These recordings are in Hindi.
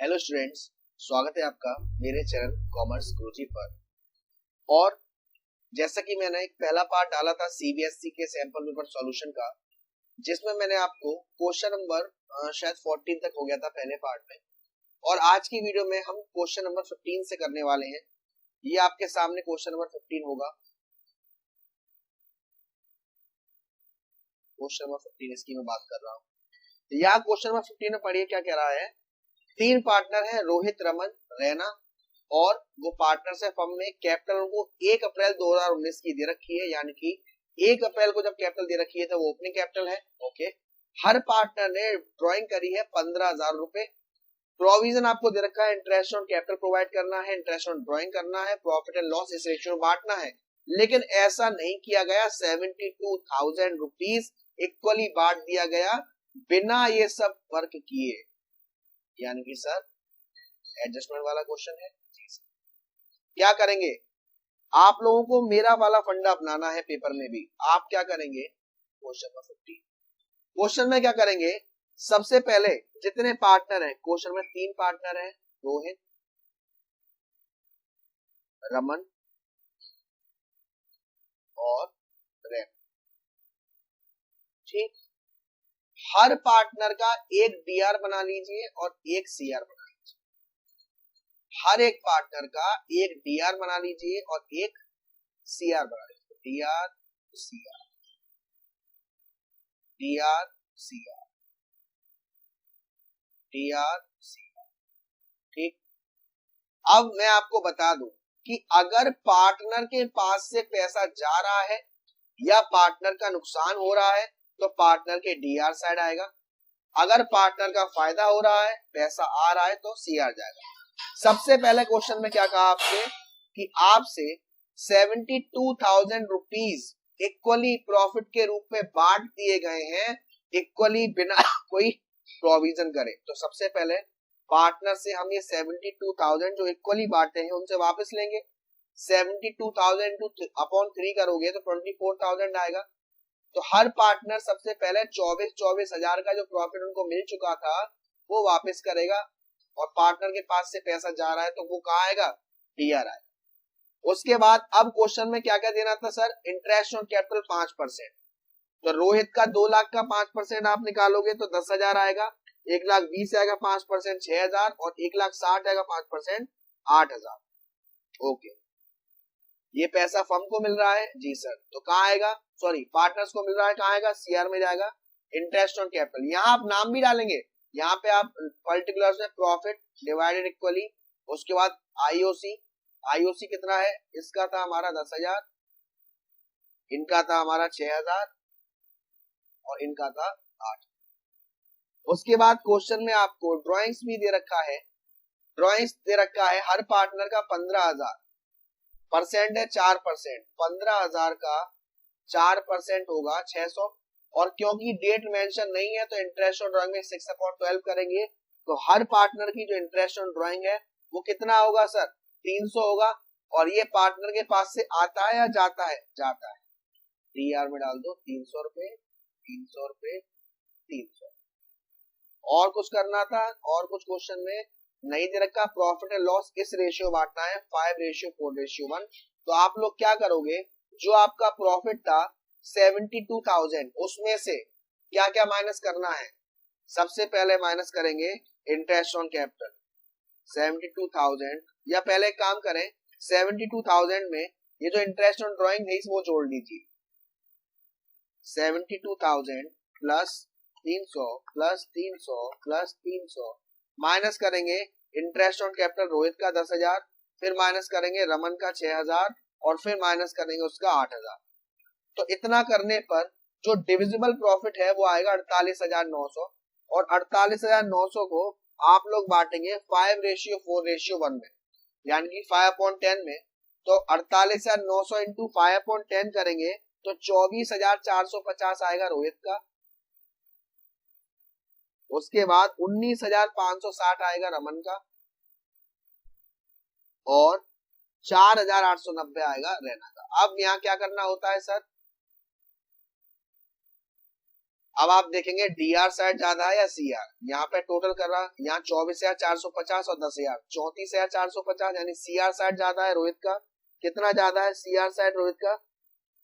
हेलो स्टूडेंट्स, स्वागत है आपका मेरे चैनल कॉमर्स गुरुजी पर। और जैसा कि मैंने एक पहला पार्ट डाला था सीबीएसई के सैंपल पेपर सॉल्यूशन का, जिसमें मैंने आपको क्वेश्चन नंबर शायद 14 तक हो गया था पहले पार्ट में। और आज की वीडियो में हम क्वेश्चन नंबर 15 से करने वाले हैं। ये आपके सामने क्वेश्चन नंबर 15 होगा। क्वेश्चन नंबर 15 इसकी मैं बात कर रहा हूँ। यहाँ क्वेश्चन नंबर 15 में पढ़िए क्या कह रहा है। 3 पार्टनर है, रोहित, रमन, रैना, और वो पार्टनर्स है फर्म में। कैपिटल उनको 1 अप्रैल 2019 की दे रखी है, यानी कि 1 अप्रैल को जब कैपिटल दे रखी है तो वो ओपनिंग कैपिटल है। ओके, हर पार्टनर ने ड्रॉइंग करी है 15,000 रुपए। प्रोविजन आपको दे रखा है, इंटरेस्ट ऑन कैपिटल प्रोवाइड करना है, इंटरेस्ट ऑन ड्रॉइंग करना है, प्रॉफिट एंड लॉस इस रेशियो में बांटना है। लेकिन ऐसा नहीं किया गया। 72,000 रुपीज इक्वली बांट दिया गया बिना ये सब वर्क किए, यानी कि सर एडजस्टमेंट वाला क्वेश्चन है। क्या करेंगे आप लोगों को, मेरा वाला फंडा अपनाना है पेपर में भी। आप क्या करेंगे, क्वेश्चन नंबर 50 क्वेश्चन में क्या करेंगे, सबसे पहले जितने पार्टनर हैं, क्वेश्चन में 3 पार्टनर हैं, रोहित, रमन और रैन। ठीक, हर पार्टनर का एक डीआर बना लीजिए और एक सीआर बना लीजिए। हर एक पार्टनर का एक डीआर बना लीजिए और एक सीआर बना लीजिए। DR CR, DR CR, DR CR. ठीक, अब मैं आपको बता दूं कि अगर पार्टनर के पास से पैसा जा रहा है या पार्टनर का नुकसान हो रहा है तो पार्टनर के डीआर साइड आएगा। अगर पार्टनर का फायदा हो रहा है, पैसा आ रहा है, तो सीआर जाएगा। सबसे पहले क्वेश्चन में क्या कहा आपसे कि आपसे 72,000 रुपीज इक्वली प्रॉफिट के रूप में बांट दिए गए हैं, इक्वली बिना कोई प्रोविजन करे। तो सबसे पहले पार्टनर से हम ये 72,000 जो इक्वली बांटे हैं उनसे वापस लेंगे। 72,000 अपॉन 3 करोगे तो 24,000 आएगा। तो हर पार्टनर सबसे पहले 24,000 का जो प्रॉफिट उनको मिल चुका था वो वापस करेगा, और पार्टनर के पास से पैसा जा रहा है तो वो कहाँ आएगा, डीआर आएगा। उसके बाद अब क्वेश्चन में क्या क्या देना था सर, इंटरेस्ट ऑन कैपिटल 5%। तो रोहित का 2 लाख का 5% आप निकालोगे तो 10,000 आएगा, 1,20,000 आएगा 5% 6,000, और 1,60,000 आएगा 5% 8,000। ओके, ये पैसा फर्म को मिल रहा है जी सर, तो कहाँ आएगा, सॉरी पार्टनर्स को मिल रहा है, कहाँ आएगा, सीआर में जाएगा। इंटरेस्ट ऑन कैपिटल, यहाँ आप नाम भी डालेंगे, यहाँ पे आप पर्टिकुलर्स में प्रॉफिट डिवाइडेड इक्वली। उसके बाद आईओसी, आईओसी कितना है, इसका था हमारा 10,000, इनका था हमारा 6,000 और इनका था 8। उसके बाद क्वेश्चन में आपको ड्राइंग्स भी दे रखा है। ड्राइंग्स दे रखा है हर पार्टनर का 15,000, परसेंट है 4%, 15,000 का 4% होगा 600। और क्योंकि डेट मेंशन नहीं है तो इंटरेस्ट ऑन ड्राइंग में 6/12 करेंगे। तो हर पार्टनर की जो इंटरेस्ट ऑन ड्राइंग है वो कितना होगा सर, 300 होगा। और ये पार्टनर के पास से आता है या जाता है, जाता है। डीआर में डाल दो 300 रुपए, 300 रुपए, 300। और कुछ करना था, और कुछ क्वेश्चन में नहीं दे रखा। प्रॉफिट एंड लॉस इस रेशियो बांटना है 5:4:1। तो आप लोग क्या करोगे, जो आपका प्रॉफिट था 72,000 उसमें से क्या क्या माइनस करना है। सबसे पहले माइनस करेंगे इंटरेस्ट ऑन कैपिटल 72,000, या पहले एक काम करें 72,000 में ये जो इंटरेस्ट ऑन ड्राइंग है वो जोड़ लीजिए। 72,000 प्लस 300 प्लस 300 प्लस 300 माइनस करेंगे इंटरेस्ट ऑन कैपिटल रोहित का 10,000, फिर माइनस करेंगे रमन का 6,000, और फिर माइनस करेंगे उसका 8,000। तो इतना करने पर जो डिविजिबल प्रॉफिट है वो आएगा 48,900, और 48,900 को आप लोग बांटेंगे 5:4:1 में, यानी कि 5/10 में। तो 48,900 इंटू 5/10 करेंगे तो 24,450 आएगा रोहित का। उसके बाद 19,560 आएगा रमन का, और 4,890 आएगा रैना का। अब यहाँ क्या करना होता है सर, अब आप देखेंगे डीआर साइड ज्यादा है या सीआर। यहाँ पे टोटल कर रहा, यहाँ 24,450 और 10,000, 34,450, यानी सीआर साइड ज्यादा है रोहित का। कितना ज्यादा है सीआर साइड रोहित का?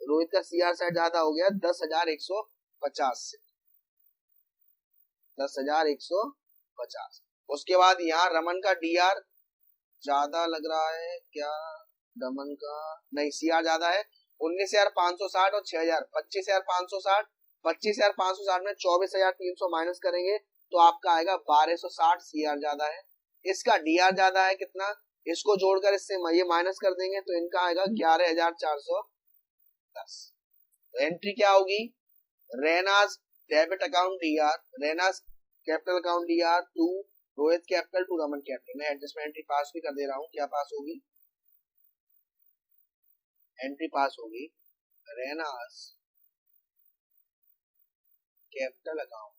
रोहित का सीआर साइड ज्यादा हो गया 10,150 से, 10,150। उसके बाद यहाँ रमन का डीआर ज्यादा लग रहा है क्या? रमन का नहीं, सीआर ज्यादा है 19,560 और 6,000, 25,560। 25,560 में 24,300 माइनस करेंगे तो आपका आएगा 1,260। सीआर ज्यादा है, इसका डीआर ज्यादा है कितना? इसको जोड़कर इससे ये माइनस कर देंगे तो इनका आएगा 11,410। तो एंट्री क्या होगी? रेनाज डेबिट अकाउंट डीआर, रेनाज capital account DR to Rohit capital to Raman capital. मैं एडजस्टमेंट एंट्री पास भी कर दे रहा हूँ। क्या पास होगी? एंट्री पास होगी रेनाज capital account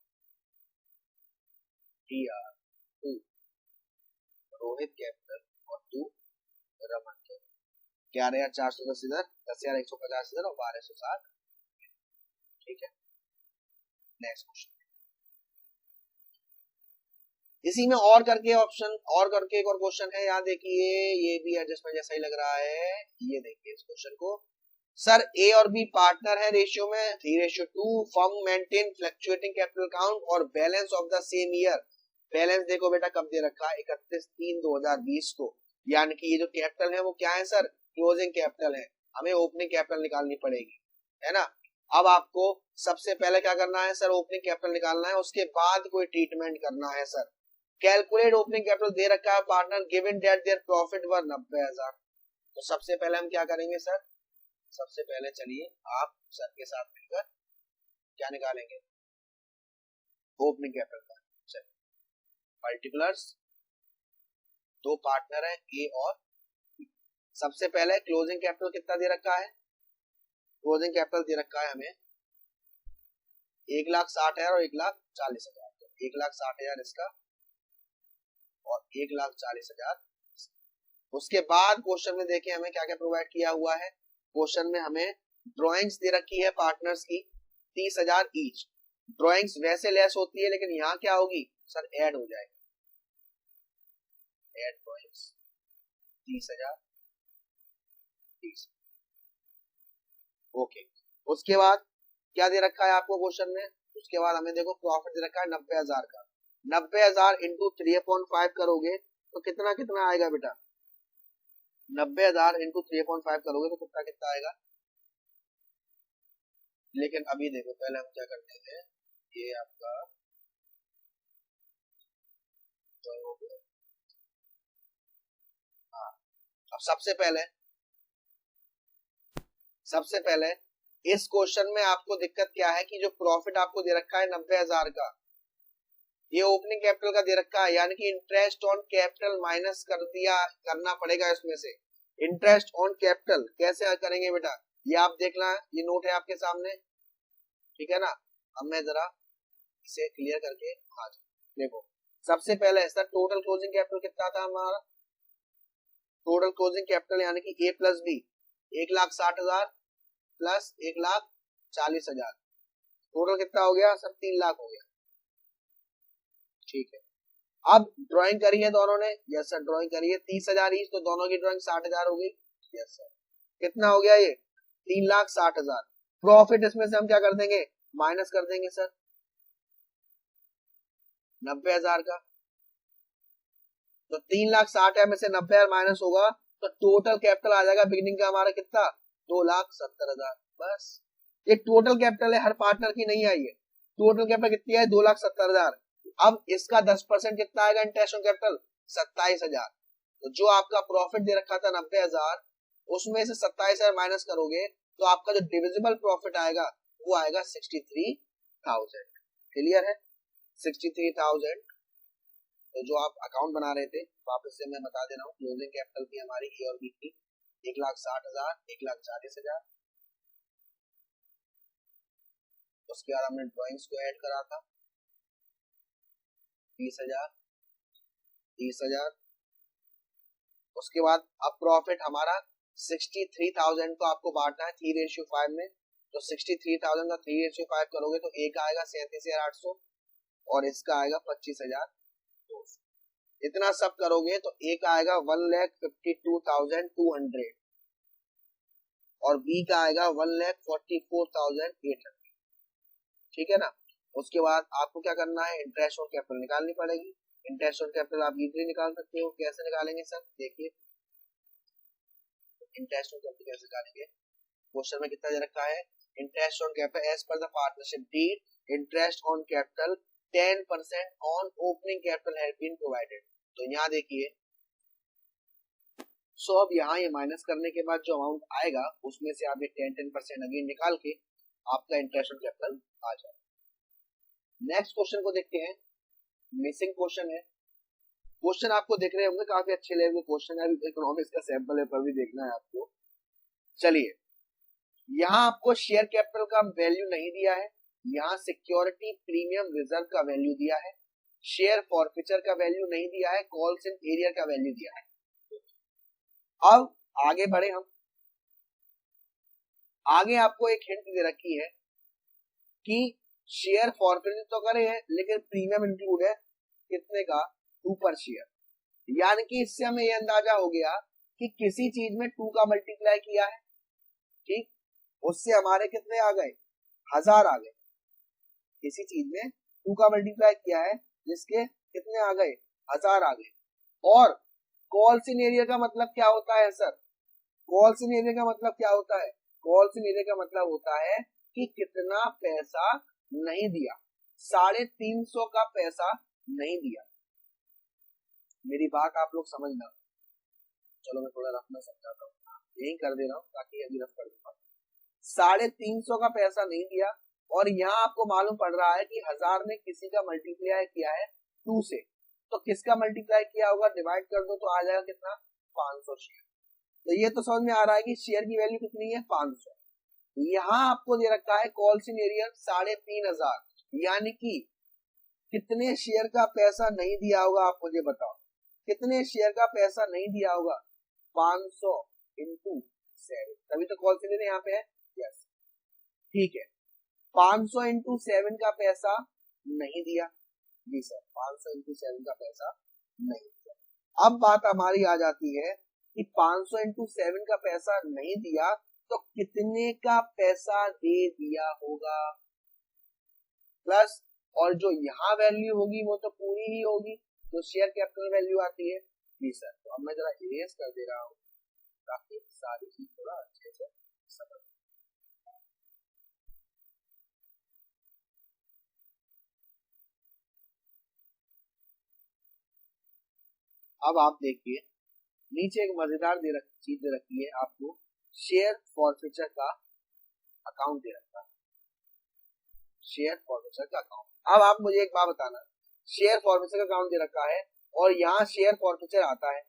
DR to Rohit capital और टू रमन कैपिटल। 11,410 इधर, 10,150 इधर और 1,260। ठीक है, नेक्स्ट क्वेश्चन। इसी में और करके ऑप्शन और करके एक और क्वेश्चन है, यहाँ देखिए, ये भी एडजस्टमेंट जैसा ही लग रहा है। ये देखिए इस क्वेश्चन को, सर ए और बी पार्टनर है रेशियो में 3:2, firm maintain fluctuating capital account और balance of the same year. Balance देखो बेटा कब दे रखा है? 31/3/2020 को, यानी कि ये जो कैपिटल है वो क्या है सर? क्लोजिंग कैपिटल है, हमें ओपनिंग कैपिटल निकालनी पड़ेगी, है ना। अब आपको सबसे पहले क्या करना है सर? ओपनिंग कैपिटल निकालना है, उसके बाद कोई ट्रीटमेंट करना है सर। कैलकुलेट ओपनिंग कैपिटल दे रखा है partner given that there profit were 90,000। तो सबसे पहले हम क्या करेंगे सर? सबसे पहले चलिए आप सर के साथ मिलकर क्या निकालेंगे? ओपनिंग कैपिटल का। चलिए, पर्टिकुलर्स, दो पार्टनर है ए और बी। सबसे पहले क्लोजिंग कैपिटल कितना दे रखा है? क्लोजिंग कैपिटल दे रखा है हमें 1,60,000 और 1,40,000। 1,60,000 इसका और 1,40,000। उसके बाद क्वेश्चन में देखिए हमें क्या क्या प्रोवाइड किया हुआ है। क्वेश्चन में हमें ड्राइंग्स दे रखी है पार्टनर्स की 30,000 ईच। ड्राइंग्स वैसे लेस होती है लेकिन यहाँ क्या होगी सर? ऐड हो जाएगी, ऐड ड्राइंग्स 30,000 30। ओके, उसके बाद क्या दे रखा है आपको क्वेश्चन में? उसके बाद हमें देखो प्रॉफिट दे रखा है 90,000 का। 90,000 इंटू 3.5 करोगे तो कितना कितना आएगा बेटा? 90,000 इंटू 3.5 करोगे तो कितना कितना आएगा? लेकिन अभी देखो पहले हम क्या करते हैं, ये आपका तो हो गया। हाँ, अब सबसे पहले इस क्वेश्चन में आपको दिक्कत क्या है कि जो प्रॉफिट आपको दे रखा है 90,000 का, ये ओपनिंग कैपिटल का दे रखा है, यानी कि इंटरेस्ट ऑन कैपिटल माइनस कर दिया करना पड़ेगा इसमें से। इंटरेस्ट ऑन कैपिटल कैसे करेंगे बेटा? ये आप देखना, ये नोट है आपके सामने, ठीक है ना। अब मैं जरा इसे क्लियर करके हाँ देखो, सबसे पहले सर टोटल क्लोजिंग कैपिटल कितना था हमारा? टोटल क्लोजिंग कैपिटल यानी कि ए प्लस बी 1,60,000 प्लस 1,40,000, टोटल कितना हो गया सर? 3 लाख हो गया। ठीक है, अब ड्राइंग करी है दोनों ने? यस सर, ड्राइंग करी है 30,000 ईच, तो दोनों की ड्राइंग 60,000 हो गई। यस सर, कितना हो गया ये? 3,60,000। प्रॉफिट इसमें से हम क्या कर देंगे? माइनस कर देंगे सर 90,000 का। तो 3,60,000 में से 90,000 माइनस होगा तो टोटल कैपिटल आ जाएगा बिगिनिंग का हमारा कितना? 2,70,000। बस, ये टोटल कैपिटल है, हर पार्टनर की नहीं आई है। टोटल कैपिटल कितनी है? 2,70,000। अब इसका 10% कितना आएगा इंटरेस्ट ऑन कैपिटल? 27,000। तो जो आपका प्रॉफिट दे रखा था 90,000, उसमें से 27,000 माइनस करोगे तो आपका जो डिविजिबल प्रॉफिट आएगा वो आएगा 63,000। क्लियर है? 63,000। तो जो आप अकाउंट बना रहे थे वापस से मैं बता दे रहा हूँ, क्लोजिंग कैपिटल की हमारी ए और बी की 1,60,000 1,40,000। उसके बाद हमने ड्राइंग्स को ऐड करा था 30,000 30,000। उसके बाद अब प्रॉफिट हमारा 63,000 को आपको बांटना है 3:5 में, तो 63,000 का 3:5 करोगे तो एक आएगा 37,800 और इसका आएगा 25,200। इतना सब करोगे तो एक आएगा 1,52,200 और बी का आएगा 1,44,800। ठीक है ना। उसके बाद आपको क्या करना है, इंटरेस्ट और कैपिटल निकालनी पड़ेगी। इंटरेस्ट और कैपिटल आप इजीली निकाल सकते हो। कैसे निकालेंगे सर, देखिए इंटरेस्ट और कैपिटल कैसे निकालेंगे। क्वेश्चन में कितना दे रखा है, interest on capital as per the partnership deed interest on capital 10% on opening capital has been provided. तो यहाँ देखिए, सो अब यहाँ ये माइनस करने के बाद जो अमाउंट आएगा उसमें से आप ये 10% अगेन निकाल के आपका इंटरेस्ट ऑन कैपिटल आ जाए। नेक्स्ट क्वेश्चन को देखते हैं, मिसिंग क्वेश्चन है। क्वेश्चन आपको देख रहे होंगे काफी अच्छे लेवल के क्वेश्चन है, इकोनॉमिक्स का सैंपल पेपर भी देखना है आपको। चलिए, यहाँ आपको शेयर कैपिटल का वैल्यू नहीं दिया है, यहाँ सिक्योरिटी प्रीमियम रिजर्व का वैल्यू दिया है, शेयर फॉरफीचर का वैल्यू नहीं दिया है, कॉल्स इन एरिया का वैल्यू दिया है। अब आगे बढ़े हम, आगे आपको एक हिंट दे रखी है कि शेयर फॉरफीचर तो करे हैं लेकिन प्रीमियम इंक्लूड है कितने का, 2 पर शेयर। यानी कि इससे हमें यह अंदाजा हो गया कि किसी चीज में 2 का मल्टीप्लाई किया है, ठीक, उससे हमारे कितने आ गए, 1000 आ गए। किसी चीज में 2 का मल्टीप्लाई किया है जिसके कितने आ गए, 1000 आ गए। और कॉल्स इन एरिया का मतलब क्या होता है सर, कॉल्स इन एरिया का मतलब क्या होता है, कॉल्स इन एरिया का मतलब होता है कि कितना पैसा नहीं दिया, 350 का पैसा नहीं दिया। मेरी बात आप लोग समझना। चलो मैं थोड़ा रफ में समझाता हूँ, यही कर दे रहा हूँ ताकि अभी रफ कर दूंगा। 350 का पैसा नहीं दिया और यहाँ आपको मालूम पड़ रहा है कि 1000 ने किसी का मल्टीप्लाई किया है 2 से, तो किसका मल्टीप्लाई किया होगा, डिवाइड कर दो तो आ जाएगा कितना, 500 शेयर। तो ये तो समझ में आ रहा है कि शेयर की वैल्यू कितनी है, 500। यहाँ आपको दे रखा है कॉल्स इन एरिया 3,500, यानी कि कितने शेयर का पैसा नहीं दिया होगा, आप मुझे बताओ कितने शेयर का पैसा नहीं दिया होगा, 500 इंटू 7, तभी तो कॉल्स इन एरिया यहाँ पे है। यस, ठीक है, 500 इंटू 7 का पैसा नहीं दिया जी सर, 500 इंटू 7 का पैसा नहीं दिया। अब बात हमारी आ जाती है कि 500 इंटू 7 का पैसा नहीं दिया तो कितने का पैसा दे दिया होगा, प्लस और जो यहाँ वैल्यू होगी वो तो पूरी ही होगी, जो शेयर कैपिटल वैल्यू आती है जी सर। तो अब मैं जरा इरेज कर दे रहा हूँ ताकि सारी चीज थोड़ा अच्छे से समझ। अब आप देखिए, नीचे एक मजेदार चीज दे रखी है आपको, शेयर फॉरफीचर का अकाउंट दे रखा है, शेयर फॉरफीचर का अकाउंट। अब आप मुझे एक बात बताना, शेयर फॉरफीचर का अकाउंट दे रखा है और यहाँ शेयर फॉरफीचर आता है,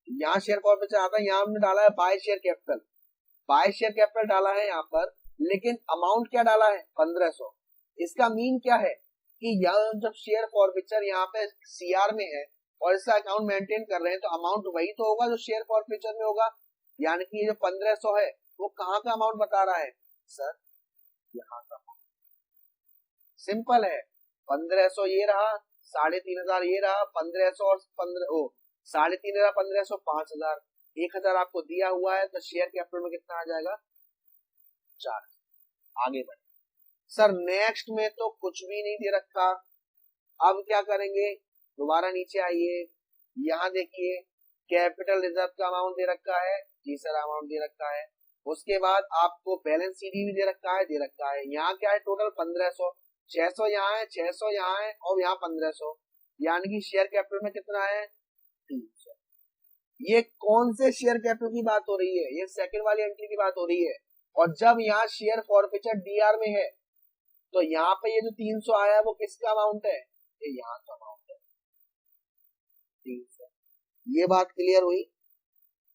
यहाँ शेयर फॉरफीचर आता है, यहाँ हमने डाला है by share capital, by share capital डाला है यहाँ पर, लेकिन अमाउंट क्या डाला है, 1500। इसका मीन क्या है कि यहाँ जब शेयर फॉरफीचर यहाँ पे सीआर में है और इसका अकाउंट मेंटेन कर रहे हैं तो अमाउंट वही तो होगा जो शेयर फॉरफीचर में होगा। यानी कि ये जो 1500 है वो कहाँ का अमाउंट बता रहा है सर, यहाँ का। सिंपल है, 1500 ये रहा, 3500 ये रहा, 1500 और 3,500 1500 5000, 1000 आपको दिया हुआ है तो शेयर कैपिटल में कितना आ जाएगा, 4। आगे बढ़े सर, नेक्स्ट में तो कुछ भी नहीं दे रखा। अब क्या करेंगे, दोबारा नीचे आइए, यहाँ देखिए कैपिटल रिजर्व का अमाउंट दे रखा है जी सर, अमाउंट दे रखा है। उसके बाद आपको बैलेंस सीडी भी दे रखा है, यहाँ क्या है, टोटल 1500, 600 यहाँ है, 600 यहाँ है और यहाँ 1500, यानी कि शेयर कैपिटल में कितना है, 300। ये कौन से शेयर कैपिटल की बात हो रही है, ये सेकंड वाली एंट्री की बात हो रही है। और जब यहाँ शेयर फॉरफीचर डीआर में है तो यहाँ पे ये जो 300 आया है वो किसका अमाउंट है, ये यहाँ का अमाउंट है, 300। ये बात क्लियर हुई,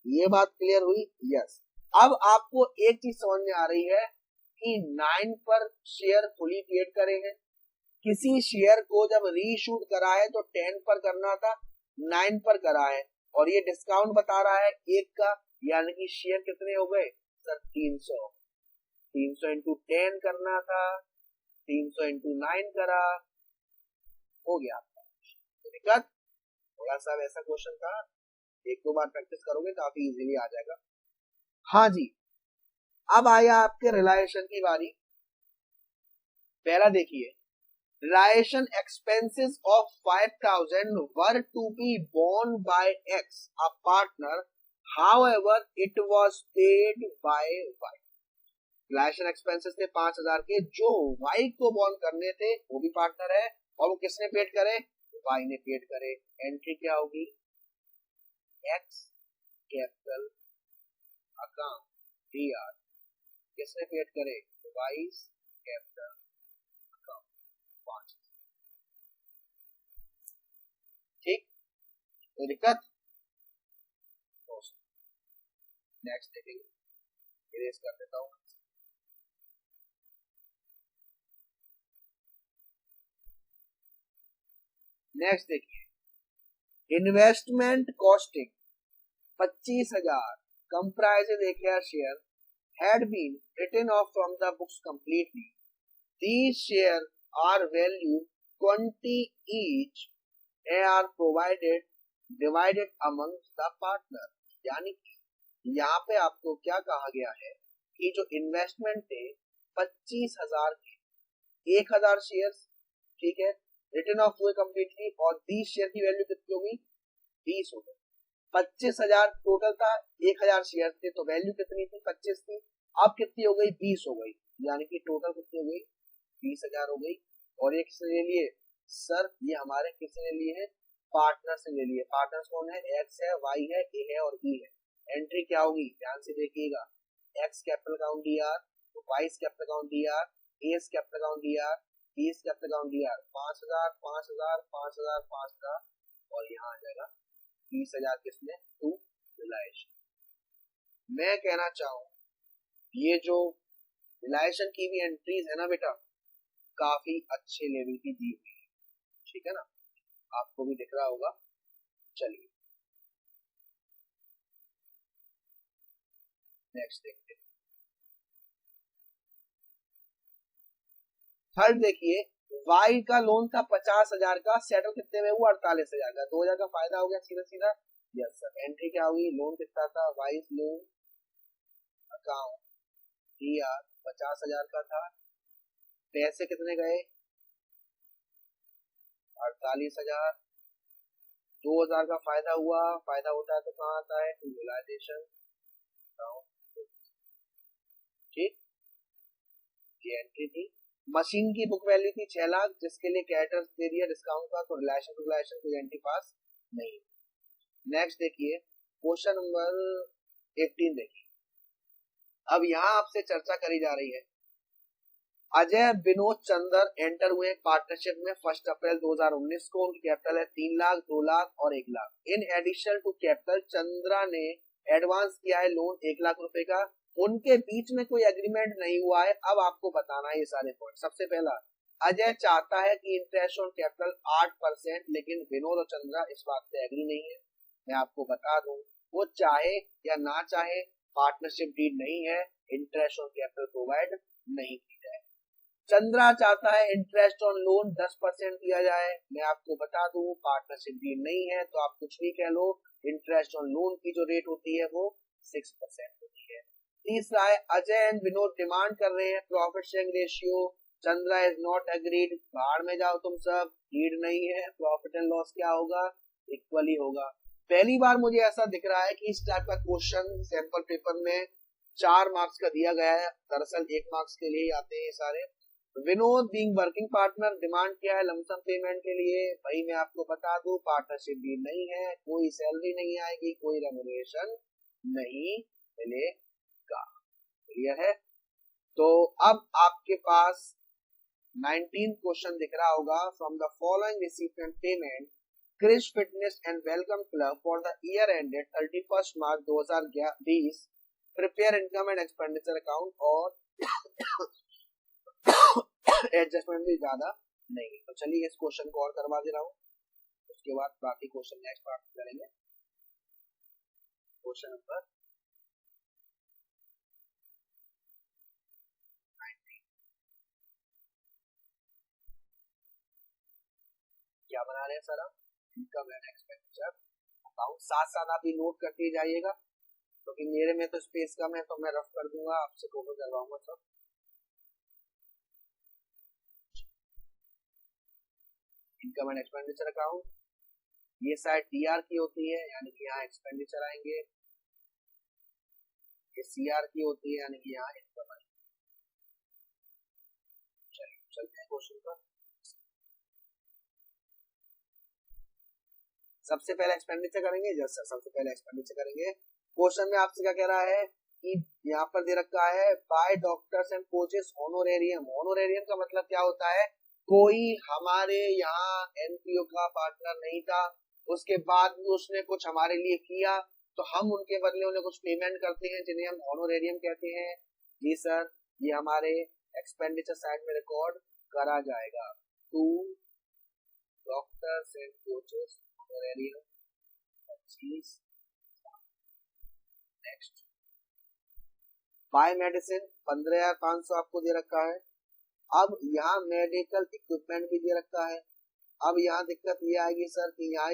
ये बात क्लियर हुई, यस। अब आपको एक चीज समझ में आ रही है कि 9 पर शेयर फुली पेड करे हैं, किसी शेयर को जब रीशूट करा है तो 10 पर करना था, 9 पर करा है और ये डिस्काउंट बता रहा है 1 का, यानी कि शेयर कितने हो गए सर, 300। 300 इंटू 10 करना था, 300 इंटू 9 करा, हो गया आपका। तो दिक्कत थोड़ा सा वैसा क्वेश्चन था, एक दो बार प्रैक्टिस करोगे तो काफी इजीली आ जाएगा। हाँ जी, अब आया आपके रिलायेशन की बारी। पहला देखिए, रिलायेशन expenses of 5000 were to be borne by X, a partner, however it was paid by Y। Realisation expenses थे 5000 के, जो Y को बॉर्न करने थे, वो भी पार्टनर है, और वो किसने पेड करे, Y ने पेड करे। एंट्री क्या होगी, X कैपिटल अकाउंट DR, किसने पेड करे, वाइस कैपिटल अकाउंट 5। ठीक, कोई दिक्कत? नेक्स्ट देखेंगे, इरेज कर देता हूं। नेक्स्ट देखिए, investment costing 25,000 comprises AKR share had been written off from the books completely. These shares are valued 20 each and are divided among the partner। यानी कि यहाँ पे आपको क्या कहा गया है कि जो इन्वेस्टमेंट थे 25,000 के 1,000 शेयर, ठीक है, रिटर्न ऑफ हुए कम्प्लीटली, और 20 शेयर की वैल्यू कितनी होगी, 20 हो गई। 25,000 टोटल था, 1,000 शेयर थे, तो वैल्यू कितनी थी, 25 थी। अब कितनी हो गई, 20 हो गई, यानी कि टोटल कितनी हो गई, 20,000 हो गई। और ये किसने ले लिए, सर ये हमारे किसने लिए है, पार्टनर से ले लिए। पार्टनर्स कौन है, एक्स है, वाई है, ए है और बी है। एंट्री क्या होगी, ध्यान से देखिएगा, X capital account DR, Y capital account DR, A capital account DR, B capital account DR, 5,000 5,000 5,000 5,000, और यहाँ आ जाएगा 20,000 किसने, टू रिलायेशन। मैं कहना चाहूँ ये जो रिलायेशन की भी एंट्रीज है ना बेटा, काफी अच्छे लेवल की दी हुई है, ठीक है ना, आपको भी दिख रहा होगा। चलिए नेक्स्ट देखते हैं। थर्ड देखिए, वाई का लोन था 50,000 का, सेटल कितने में हुआ, 48,000 का, 2,000 का फायदा हो गया सीधा सीधा। यस सर, एंट्री क्या हुई, लोन कितना था, वाइस लोन अकाउंट DR 50,000 का था, पैसे कितने गए, 48,000, 2,000 का फायदा हुआ, फायदा होता है तो कहाँ आता है, रिलायेशन। ठीक, ये एंट्री थी। मशीन की बुक वैल्यू थी 6 लाख, जिसके लिए कैरेक्टर्स दे दिया डिस्काउंट का, तो रिलेशन टू रिलेशन कोई एंट्री पास नहीं। नेक्स्ट देखिए, क्वेश्चन नंबर 18 देखिए। अब यहाँ आपसे चर्चा करी जा रही है, अजय विनोद चंद्र एंटर हुए पार्टनरशिप में 1 अप्रैल 2019 को। उनकी कैपिटल है 3 लाख, 2 लाख और 1 lakh. In addition to capital Chandra ने एडवांस किया है लोन 1 लाख रुपए का। उनके बीच में कोई एग्रीमेंट नहीं हुआ है। अब आपको बताना है ये सारे पॉइंट। सबसे पहला, अजय चाहता है कि इंटरेस्ट ऑन कैपिटल 8%, लेकिन विनोद और चंद्रा इस बात पे एग्री नहीं है। मैं आपको बता दूं, वो चाहे या ना चाहे पार्टनरशिप डीड नहीं है, इंटरेस्ट ऑन कैपिटल प्रोवाइड नहीं की जाए। चंद्रा चाहता है इंटरेस्ट ऑन लोन 10% दिया जाए। मैं आपको बता दूं, पार्टनरशिप डील नहीं है तो आप कुछ भी कह लो, इंटरेस्ट ऑन लोन की जो रेट होती है वो 6% होती है। तीसरा है, अजय एंड विनोद डिमांड कर रहे हैं profit sharing ratio. Chandra is not agreed. बाहर में जाओ तुम सब, डीड नहीं है, प्रॉफिट एंड लॉस क्या होगा, इक्वली होगा। पहली बार मुझे ऐसा दिख रहा है कि इस टाइप का क्वेश्चन सैंपल पेपर में 4 मार्क्स का दिया गया है। दरअसल 1 मार्क्स के लिए आते हैं सारे। Vinod being working partner demand किया है लमसम पेमेंट के लिए। भाई मैं आपको बता दूं, पार्टनरशिप डील नहीं है, कोई सैलरी नहीं आएगी, कोई रेम्युनरेशन नहीं मिलेगा। क्लियर है? तो अब आपके पास 19 क्वेश्चन दिख रहा होगा। From the following receipt payment Krish fitness and welcome club for the year ended 31 March 2020 prepare income and expenditure account और एडजस्टमेंट भी ज्यादा नहीं है। तो चलिए इस क्वेश्चन को और करवा दे रहा हूँ, उसके बाद बाकी क्वेश्चन नेक्स्ट पार्ट में करेंगे। क्वेश्चन नंबर बना रहे हैं सर हम, इनकम एंड एक्सपेंडिचर अकाउंट। साथ साथ आप ये नोट करते जाइएगा, क्योंकि तो मेरे में तो स्पेस कम है तो मैं रफ कर दूंगा, आपसे फोटो करवाऊंगा सब। इनकम एंड एक्सपेंडिचर अकाउंट, ये साइड टीआर की होती है, यानी कि यहाँ एक्सपेंडिचर आएंगे, ये सीआर की होती है, यानी कि यहाँ इनकम आएंगे। चलिए चलते हैं क्वेश्चन पर। सबसे पहले एक्सपेंडिचर करेंगे, जस्ट सर सबसे पहले एक्सपेंडिचर करेंगे। क्वेश्चन में आपसे क्या कह रहा है कि यहाँ पर दे रखा है बाय डॉक्टर्स एंड कोचेस होनोरेरियम। होनोरेरियम का मतलब क्या होता है, कोई हमारे यहाँ एनपीओ का पार्टनर नहीं था, उसके बाद भी उसने कुछ हमारे लिए किया तो हम उनके बदले उन्हें कुछ पेमेंट करते हैं, जिन्हें हम होनोरेरियम कहते हैं। जी सर, ये हमारे एक्सपेंडिचर साइड में रिकॉर्ड करा जाएगा। To doctors and coaches honorarium 25। Next, buy medicine 15,500 आपको दे रखा है। अब यहाँ मेडिकल इक्विपमेंट भी दे रखा है। अब यहाँ दिक्कत ये आएगी सर कि यहाँ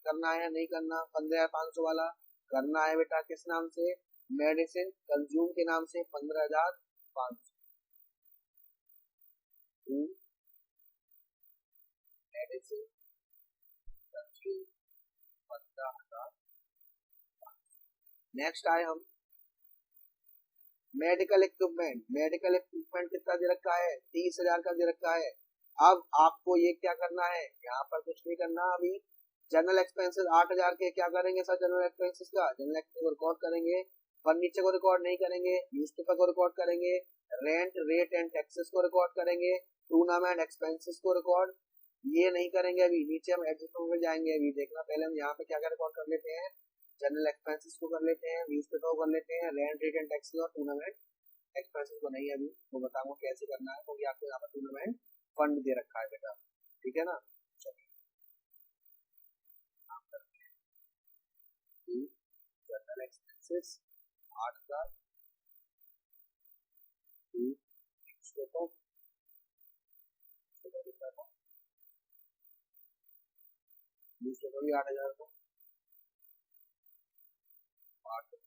करना है नहीं करना, 15,500 वाला करना है बेटा किस नाम से, मेडिसिन कंज्यूम के नाम से 15,500। Medicine consume 15,500। नेक्स्ट आए हम मेडिकल इक्विपमेंट। मेडिकल इक्विपमेंट कितना दे रखा है, 30,000 का दे रखा है। अब आपको ये क्या करना है, यहाँ पर कुछ नहीं करना अभी। जनरल एक्सपेंसेस 8,000 के क्या करेंगे सर, जनरल एक्सपेंसेस का जनरल एक्सपेंस रिकॉर्ड करेंगे, फर्नीचर को रिकॉर्ड नहीं करेंगे, न्यूज़पेपर को रिकॉर्ड करेंगे, रेंट रेट एंड टैक्सेस को रिकॉर्ड करेंगे, टूर्नामेंट एक्सपेंसेस को रिकॉर्ड ये नहीं करेंगे। अभी नीचे हम एडजस्टमेंट में जाएंगे, अभी देखना पहले हम यहाँ पे क्या क्या रिकॉर्ड कर लेते हैं, जनरल एक्सपेंसेस को कर लेते हैं, न्यूज़पेपर को कर लेते हैं, रेंट रेट एंड टैक्सेस और टूर्नामेंट एक्सपेंसेस को नहीं अभी वो बताऊंगा कैसे करना है, क्योंकि आपको यहाँ पर टूर्नामेंट फंड दे रखा है बेटा, ठीक है ना। चलिए जनरल एक्सपेंसेस 8,000, न्यूज़पेपर भी 8,000 को 8,000।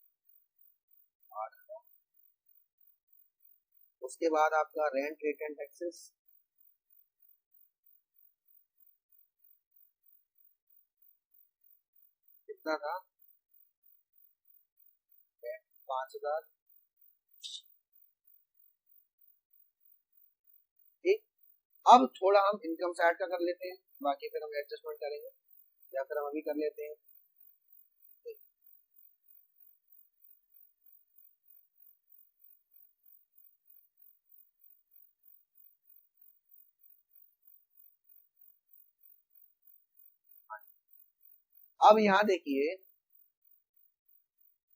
उसके बाद आपका रेंट रेट एंड टैक्सेस कितना था, 5,000। ठीक, अब थोड़ा हम इनकम साइड का कर लेते हैं, बाकी फिर हम एडजस्टमेंट करेंगे, या फिर हम अभी कर लेते हैं। अब यहाँ देखिए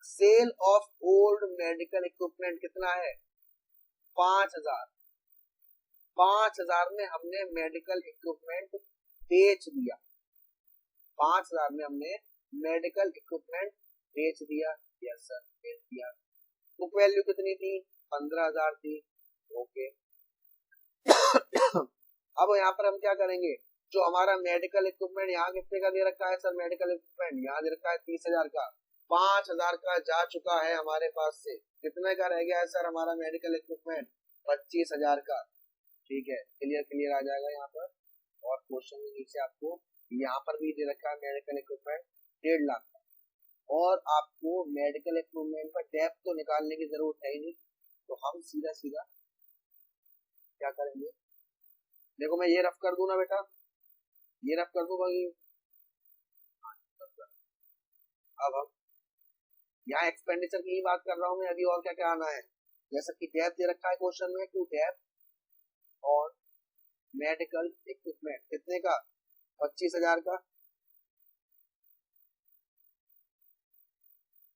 sale of old medical equipment कितना है, 5,000। 5,000 में हमने मेडिकल इक्विपमेंट बेच दिया, 5,000 में हमने मेडिकल इक्विपमेंट बेच दिया। यस सर बेच दिया। बुक वैल्यू कितनी थी, 15,000 थी। ओके अब यहाँ पर हम क्या करेंगे, जो हमारा मेडिकल इक्विपमेंट यहाँ कितने का दे रखा है सर, मेडिकल इक्विपमेंट यहाँ दे रखा है 30,000 का, 5,000 का जा चुका है हमारे पास से, कितने का रह गया है सर हमारा मेडिकल इक्विपमेंट, 25,000 का। ठीक है, क्लियर क्लियर आ जाएगा यहाँ पर। और क्वेश्चन में नीचे आपको यहाँ पर भी दे रखा है मेडिकल इक्विपमेंट 1.5 लाख का, और आपको मेडिकल इक्विपमेंट पर डेप्थ तो निकालने की जरूरत है ही नहीं, तो हम सीधा सीधा क्या करेंगे, देखो मैं ये रफ कर दूं ना बेटा, ये रफ कर दूंगा कि अब हम यहाँ एक्सपेंडिचर की ही बात कर रहा हूँ मैं अभी, और क्या क्या आना है, जैसा कि डेप्थ दे रखा है क्वेश्चन में, टू डेप्थ और मेडिकल इक्विपमेंट कितने का, 25,000 का।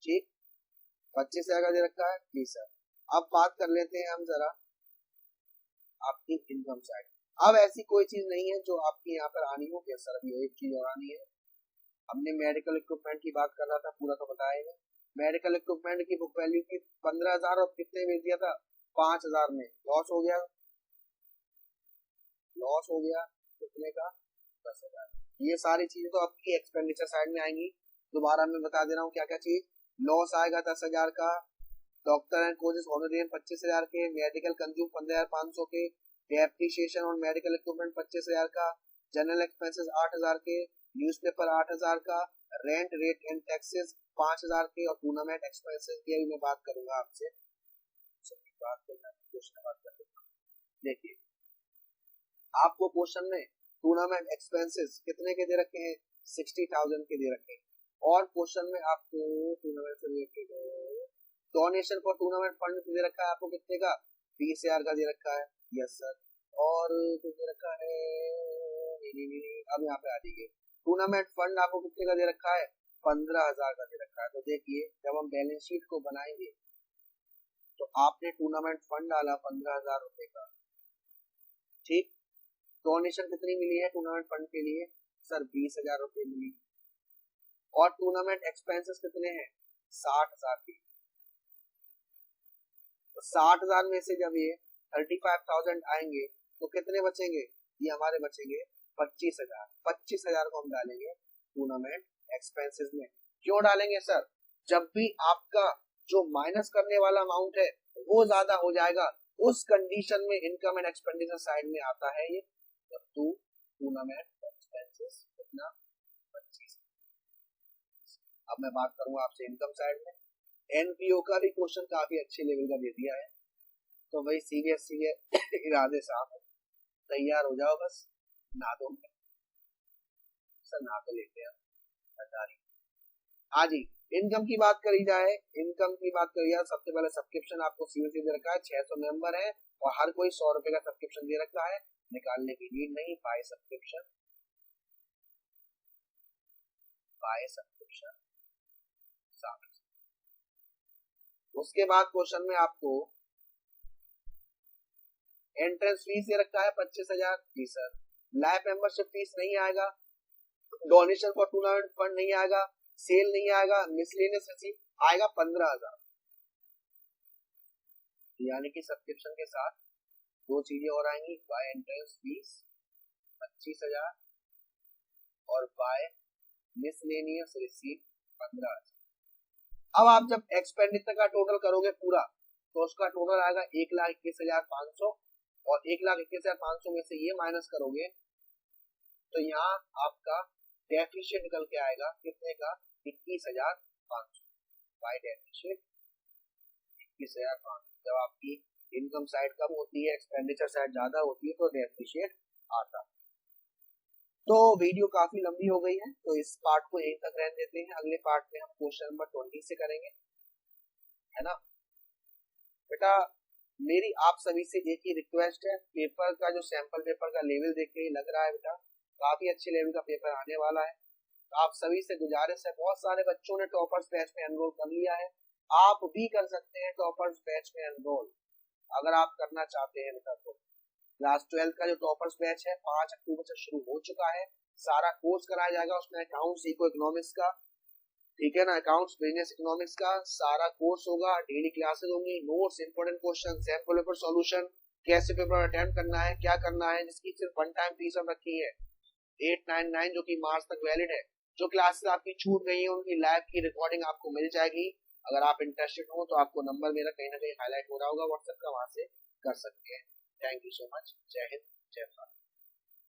ठीक, 25,000 का दे रखा है। जी सर, अब बात कर लेते हैं हम जरा आपकी इनकम साइड। अब ऐसी कोई चीज नहीं है जो आपकी यहाँ पर आनी हो, क्या सर अभी एक चीज और आनी है, हमने मेडिकल इक्विपमेंट की बात कर रहा था, पूरा तो बताएगा। मेडिकल इक्विपमेंट की बुक वैल्यू की 15,000 और कितने में दिया था, 5,000 में, लॉस हो गया, लॉस हो गया कितने का, 10,000। ये सारी चीजें तो आपकी एक्सपेंडिचर साइड में आएंगी। दोबारा मैं बता दे रहा हूँ क्या क्या चीज। लॉस आएगा 10,000 का, डॉक्टर एंड कोचेस ऑनरेरियम 25,000 के, मेडिकल कंज्यूम 15,500 के, डेप्रिसिएशन और मेडिकल इक्विपमेंट 25,000 का, जनरल एक्सपेंसेस 8,000 के, न्यूज़पेपर 8,000 का, रेंट रेट एंड टैक्सेस 5,000 के, और टूर्नामेंट एक्सपेंसेस की अभी मैं बात करूंगा आपसे। बात करना क्वेश्चन बात करते हैं। देखिए आपको क्वेश्चन में टूर्नामेंट एक्सपेंसेस कितने के दे रखे हैं, 60,000 के दे रखे हैं। और क्वेश्चन में आपको टूर्नामेंट से related donation for tournament fund दे रखा है आपको कितने का, 20,000 का दे रखा है। Yes sir. और कुछ दे रखा है अब यहाँ पे आ जाइए, टूर्नामेंट फंड आपको कितने का दे रखा है, 15,000 का दे रखा है। तो देखिए जब हम बैलेंस शीट को बनाएंगे तो आपने टूर्नामेंट फंड डाला 15,000 रुपए का, ठीक। डोनेशन कितनी मिली है टूर्नामेंट फंड के लिए, सर 20,000 रुपए मिली। और टूर्नामेंट एक्सपेंसेस कितने हैं, 60,000 की। तो 60,000 में से जब ये 35,000 आएंगे तो कितने बचेंगे, ये हमारे बचेंगे 25,000। 25,000 को हम डालेंगे टूर्नामेंट एक्सपेंसेस में। क्यों डालेंगे सर, जब भी आपका जो माइनस करने वाला अमाउंट है वो ज्यादा हो जाएगा, उस कंडीशन में इनकम एंड एक्सपेंडिचर साइड में आता है ये। तो टूर्नामेंट एक्सपेंसेस कितना, 25। अब मैं बात करूंगा आपसे इनकम साइड में। एनपीओ का भी क्वेश्चन काफी अच्छे लेवल का दे दिया है, तो वही सीबीएसई के इरादे साफ है, तैयार हो जाओ बस। ना दो सर, ना तो लेते हैं हाँ जी। इनकम की बात करी जाए, इनकम की बात करी जाए, सबसे पहले सब्सक्रिप्शन आपको सीओसी दे रखा है, 600 मेंबर है और हर कोई 100 रुपए का सब्सक्रिप्शन दे रखा है, निकालने की नीड नहीं। By subscription, by subscription. उसके बाद क्वेश्चन में आपको एंट्रेंस फीस दे रखा है 25,000 जी सर। लाइफ मेंबरशिप फीस नहीं आएगा, डोनेशन फॉर टूर्नामेंट फंड नहीं आएगा, सेल नहीं आएगा, मिसलेनियस रिसीट आएगा 15,000। यानी कि सब्सक्रिप्शन के साथ दो चीजें और आएंगी, बाय एंट्रेंस फीस 25,000 और बाय मिसलेनियस रिसीट 15,000। अब आप जब एक्सपेंडिचर का टोटल करोगे पूरा तो उसका टोटल आएगा 1,21,500 और 1,21,500 में से ये माइनस करोगे तो यहाँ आपका डेफिशिएट निकल के आएगा कितने का, 21,500। By deficit 21,500। जब आपकी इनकम साइड कम होती है, एक्सपेंडिचर साइड ज्यादा होती है तो डेफिशिएट आता है। तो वीडियो काफी लंबी हो गई है तो इस पार्ट को यहीं तक रहने देते हैं। अगले पार्ट में हम क्वेश्चन नंबर 20 से करेंगे, है ना बेटा। मेरी आप सभी से एक ही रिक्वेस्ट है, पेपर का जो सैंपल पेपर का लेवल देख के लग रहा है बेटा काफी अच्छे लेवल का पेपर आने वाला है। तो आप सभी से गुजारिश है, बहुत सारे बच्चों ने टॉपर्स बैच में एनरोल कर लिया है, आप भी कर सकते हैं टॉपर्स बैच में एनरोल अगर आप करना चाहते हैं बेटा। तो क्लास 12 का जो टॉपर्स बैच है 5 अक्टूबर से शुरू हो चुका है, सारा कोर्स कराया जाएगा उसमें, अकाउंट्स, इको इकोनॉमिक्स का, ठीक है ना, अकाउंट्स, बिजनेस इकोनॉमिक्स का सारा कोर्स होगा, डेली क्लासेस होंगी, notes, important question, sample paper solution, कैसे पेपर अटेम्प्ट करना है, क्या करना है, जिसकी सिर्फ वन टाइम फीस हम रखी है 899 जो कि मार्च तक वैलिड है। जो क्लासेस आपकी छूट गई है उनकी लाइव की रिकॉर्डिंग आपको मिल जाएगी। अगर आप इंटरेस्टेड हो तो आपको नंबर मेरा कहीं ना कहीं हाईलाइट हो रहा होगा व्हाट्सएप का, वहां से कर सकते हैं। Thank you so much. जय हिंद, जय भारत।